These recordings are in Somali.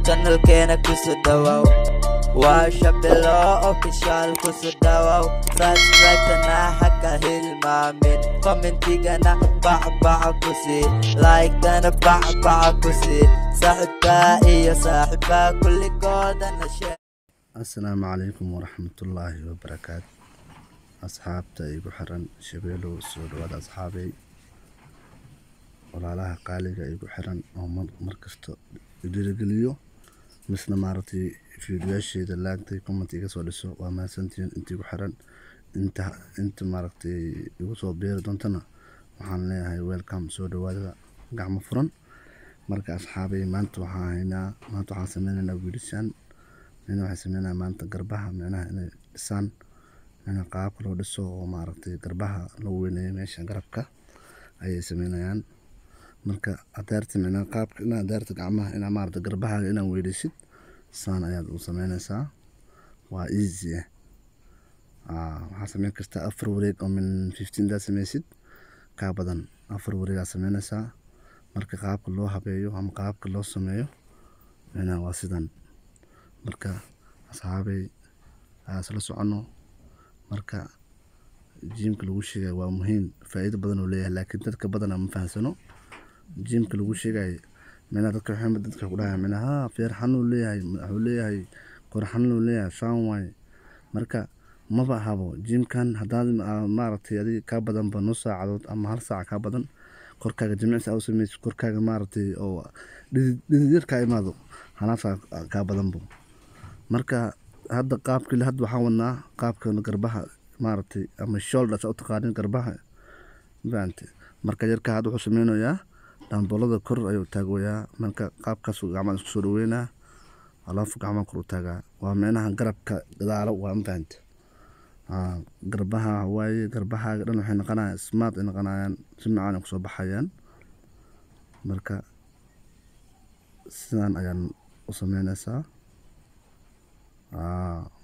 channelkeena kuso dhawow waa Shabelo official kuso dhawow subscribe-tana haka hilmaamin commentigana bacbaca kusi like-tana bacbaca kusi saaxiibka iyo saaxiibka kulligoodana share. السلام عليكم ورحمة الله وبركاته. أصحابتا إيقو حرن شبيلو سودواد أصحابي ولا لها قاليقا إيقو حرن أو مركزتو يديرقليو مثل مارتي فيديوشي دلاقتي كومنتي قصو لسو وما سنتين انت إيقو حرن انت مارتي إيقو سو بير دونتنا وحان ليها هاي ويلكم سودواد قاع مفرن مركز أصحابي مانتو حاينا مانتو حاسميننا ويديشان إنه حسمينا مانتا قربها معناها إنه لسان أنا قاب لو دسو ومعرفتي قربها لو ويني ماشي قربك أي سمينا يعني مركا أدارت معنا قاب إنا أدارت قعمها إنا معرفت قربها إنا ويديشت سان أياد وسمينا سا وإيزي حسمين كستا أفر وريق أو من 15 دا سميسيد كابدان أفر وريق سمينا سا مركا قاب لو حبيو هم قاب لو سميو إنا واسدان marka asxaabay asla socono marka jimka lagu sheegay waa muhiim faa'iido badan oo leeyahay laakiin dadka badan ma fahansano jimka lagu sheegay meena dadka waxay dadka ku dhahay meena feer xanuun leeyahay wuxuu leeyahay kor xanuun leeyahay saan way marka ma bahabo jimkan hadaad maaragtay adiga ka badan ba nus saacadood ama hal saac ka badan korkaaga jimicsi aw sameeyay korkaaga maaragtay oo dhididka imaado hanaasa ka badan buu marka hadda qaabkii hadda waxaan wadnaa qaabka garbaha maaragtay ama shoulders oo taqaanin garbaha baante marka yarka hadda wuxuu sameeyaa dambolada kor ayuu taagoyaa marka qaabkaas uu gacmaha isku soo dhaweynaa alaaf gacmaha kor u taagaa waa meenaha garabka gadaalo waa baante garbaha waaye garbaha dhan waxay noqonayaan smart ay noqonayaan si macaan ku soo baxayaan marka sidaan ayaan u sameynaysaa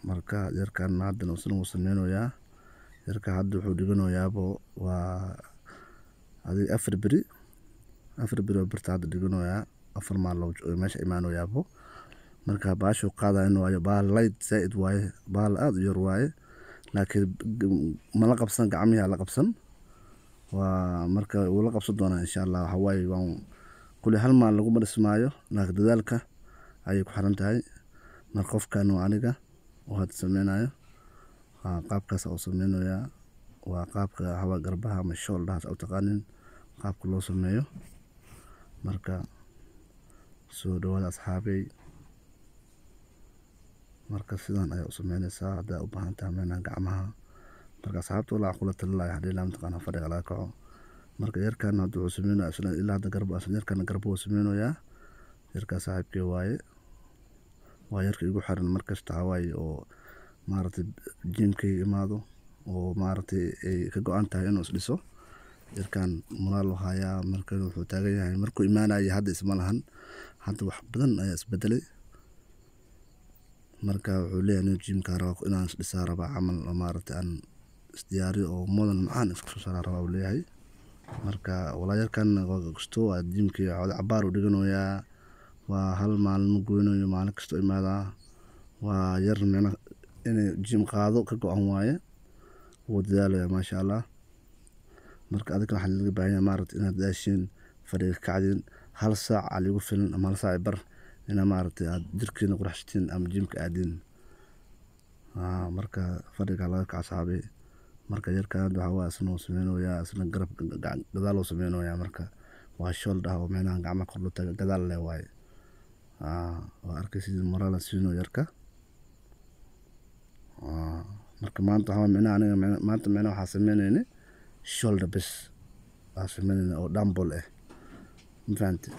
marka yarkan hadda uu sameeyaa yarka hadda wuxuu dhiganayaabo waa adi afar biri oo birta hadda dhiganayaa afar maalmo oo meesha imaanayaabo marka baashu qaadayno waayo baal light zaid waaye baal aad u yar waaye laakiin ma la qabsan gacmihi la qabsan waa marka uu la qabsan doona insha Allah waxa waaye waan kulli hal maal lagu marismaayo laakiin dadaalka ay ku xiran tahay mar qofkan oo aniga oo had sameeynaayo qaabkaas oo sameeynaya waa qaabka hawa garbaha ama shoulders oo taqaanin qaabka loo sameeyo marka soo dhawaad asxaabay marka sidaan ay u sameynaysaa hada u baahan tahay meena gacmaha marka asxaabtu la aqoon talay hadii la mtaqaan fadhiga la kaco marka yarkan hadda uu sameeynaa isla ilaa hada garbaha asla yarkan garbaha uu sameeynaya yarka saaxiibkii waaye ويركي يقول حرن مركز تعاوي أو مارتي جيمكي إمادو ومارتي كجو أنت هاي نص لسه يركان مرالو هايا مركز وحتاجي يعني مركو إيمانا يهدي اسم لهن حتى وحبدن أياس بدلي مركا عليه إنه جيم كاراك إن أنس لسه ربع عمل مارتي أن استياري أو مودن معان إسكسو ربع وليه هاي مركا ولا يركان قستو جيمكي عبار ودقنو يا وهل مالن goynayo maalin kasto imaada waa yar meena in jim qaado ka go'an waaye wuu dadaalaya ma sha Allah marka adiga waxa laga baahan yahay maaragtay inaad daashin fadhiga kacdin hal saac aligu filan ama hal saac bar ina maaragtay aad jirkiina quraxtiin ama jimka aadin marka fadhiga laga kacsaabay marka yarka waxa waa isnoo sameeynaya isna garab gadaal oo sameeynaya marka waa shoulder oo meena gacmaha kor loo taga gadaal leh waaye وأركز المرالة سينو يركا مركا مانتو هوا منا أنا مانتو منا وحاسميني إني شولدر بس حاسميني أو دامبول مفهمتي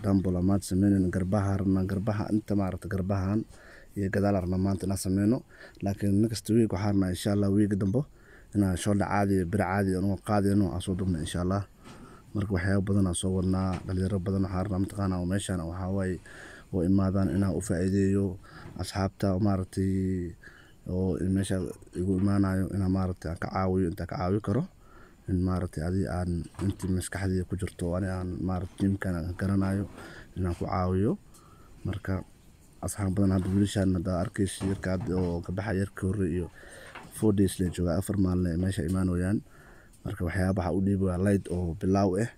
دامبول ما تسميني قربها رنا قربها أنت ما عرفت قربها يقدر رنا مانتو ناسمينو لكن نكست ويك وحارنا إن شاء الله ويك دمبو إنا شولدر عادي بر عادي أنو قادي أنو أصودمنا إن شاء الله مركا وحياة بدنا صورنا دليل بدنا حارنا متقانا وميشانا وحاواي وإمادان إنها أفعيديو أصحابتا ومارتي وماشا يقول مانايو إنها مارتي كعاوي أنت كعاوي كرو إن مارتي هذه أن أنت مسكحدي كجرتو أنا أن مارتي يمكن كرنايو إنها كعاويو مركا asxaab badan hadda wiilashaan hadda arkaysa yarka oo ka baxay yarka hore iyo 4 days la jooga 4 maalin meesha imaanayaan marka waxyaabaha u dhiibaya light oo bilaaw ah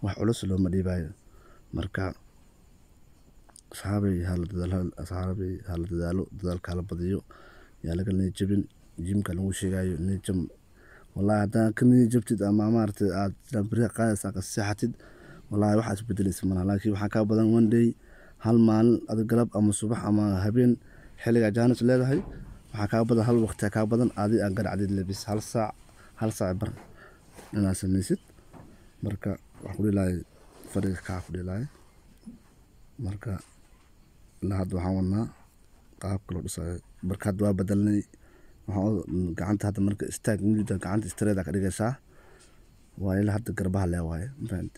wax culus looma dhiibayo marka asxaabay hal dadaalo dadaalka la badiyo yaa laga jabin jimka lagu sheegayo jam wallahi haddaan ka jabtid ama maartay aad bariiq qaadaysa ka seexatid wallahi waxa isbedelaysa malaha laakiin waxa ka badan one day hal maalin ad galab ama subax ama habeen xilliga jaanis leedahay waxa ka badan hal waqti ka badan aadi aan garacdid labis hal saac bar inaa samaysid marka wax ku dhilay fariiq ka ku dhilay marka la had waxaan wadnaa qaabka loo dhisay barkad waa badalnay waxaan gacanta hadda marka istaag muddo gacanta istareeda ka dhigaysaa waa ilaa hadda garbaha leewahay fahant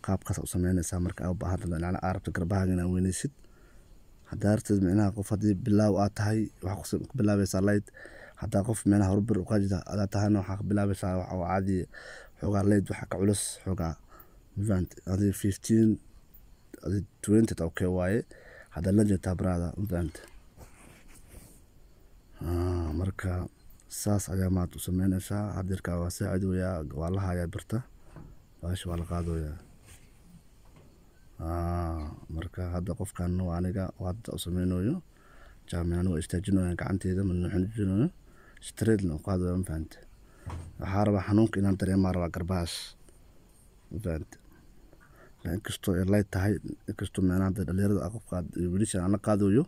qaabkaas u sameynaysaa marka aad baahdo inaan arabta garbaha inaan weynaysid hadaartid micnaha qof hadii bilaaw aad tahay waxa ku bilaabaysaa light hadaa qof micnaha horbar u qaajida aad tahayna waxa ka bilaabaysaa waxa caadi xogaa light waxa ka culus xogaa fahant adii 15 adii 20 okay waaye hadaa la jeetaa brada fahant marka saas ayaa maad u sameynaysaa hadirka waa saacid waa la hayaa birta baash waa la qaadooyaa marka hadda qofkan waa aniga wada u sameynayo jaamacana waa istaajinayo gacanteeda ma nuuxinayo straight la qaadayo ma fahanta waxa raba xanuunka inaan dareemo raba garbaas ma fahanta inkastoo ay light tahay inkastoo meelaha dhalinyarada qofka wiilasha aan la qaadayo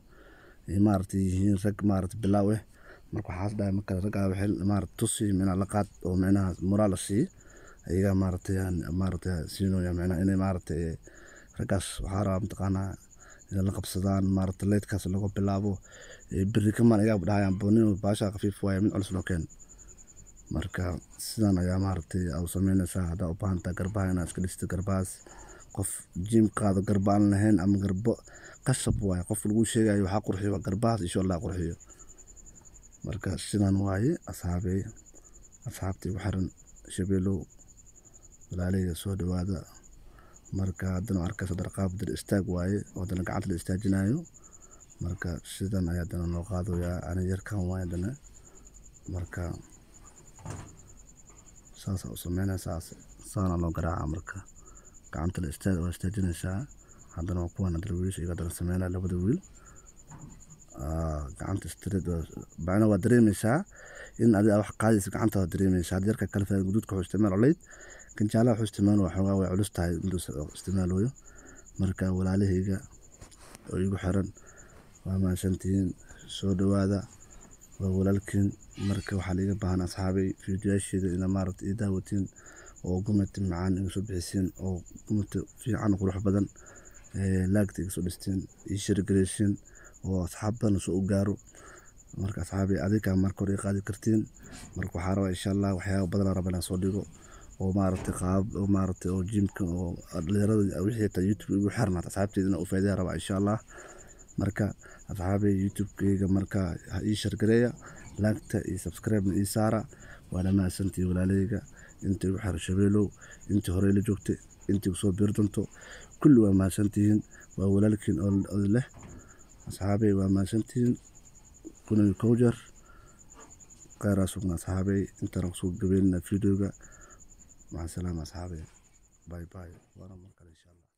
maartay yihiin rag maartay bilaaw ah marka waxaas dhaay marka rag waxay maartay tusi meena la qaad oo meena moraal si ayaga maartay siinooya meena inay maartay ragaas waxa rabaa taqaana in la qabsadaan maartay leedkaas lagu bilaabo biri kama ayaga dhaayaan boonino baasha qafiif waay min culus loo keen marka sidan ayaa maartay aw sameynaysaa hada u baahanta garbaha inaad iska dhigto garbaas qof jim qaado garbaan lahayn ama garbo qasab waay qof lagu sheegayo waxa qurxiyo garbaas insha Allah qurxiyo marka sidan waaye asxaabtii waxaran shabeelow walaaleyga soo dhawaada marka haddana arkaysa darqaab dir istaag waaye oo dana gacanta la istaajinayo marka sidan ayaa dana loo qaadayaa ana yarkan waaye dana marka saas oo sameynaysaa saana loo garaaca marka gacanta la istaajinaysaa haddana waa kuwan darwiish iga dana sameynaa labada wiil gacanta straight baana waa dareemaysaa in adiga wax qaadaysa gacanta waa dareemaysaa yarka kale faa guduudka wuxuu isticmaalo leyd kan jaalaha wuxuu isticmaalo waxoogaa way culus tahay intuu isticmaalayo marka walaalahayga oo igu xiran waa mahadsantihiin soo dhawaada waa walaalkiin marka waxaa liiga baahan asxaabay fiidiyoyaasheeda ina maaragtay ii daawatiin oo gumati macaan iga soo bixisiin oo gumati fiican qurux badan laagta iga soo dhistiin ii shirgareysiin oo asxaab badan soo u gaaro marka asxaabay adiga marka hore qaadi kartiin marka waxaa rabaa insha Allah waxyaabo badan rabaa inaan soo dhigo oo maaragtay qaab oo maaragtay oo jimka oo dhalinyarada wixii ta YouTube ugu xirnaad asxaabteedina u faa'iido rabaa insha Allah marka asxaabay YouTube-kayga marka ii shirgareeya laagta iyo subscribe ii saara waana mahadsantihiin walaaleyga inta ugu xir shabeelow inta hore la joogtay inta soo biirdanto kulli waa mahadsantihiin waa walaalkiin oo leh asxaabay waa mahadsantihiin kuna koojar qayrasuna asxaabay inta soo gabeelna fiidiyowga مع السلامة أصحابي باي باي وأنا مركز إن شاء الله.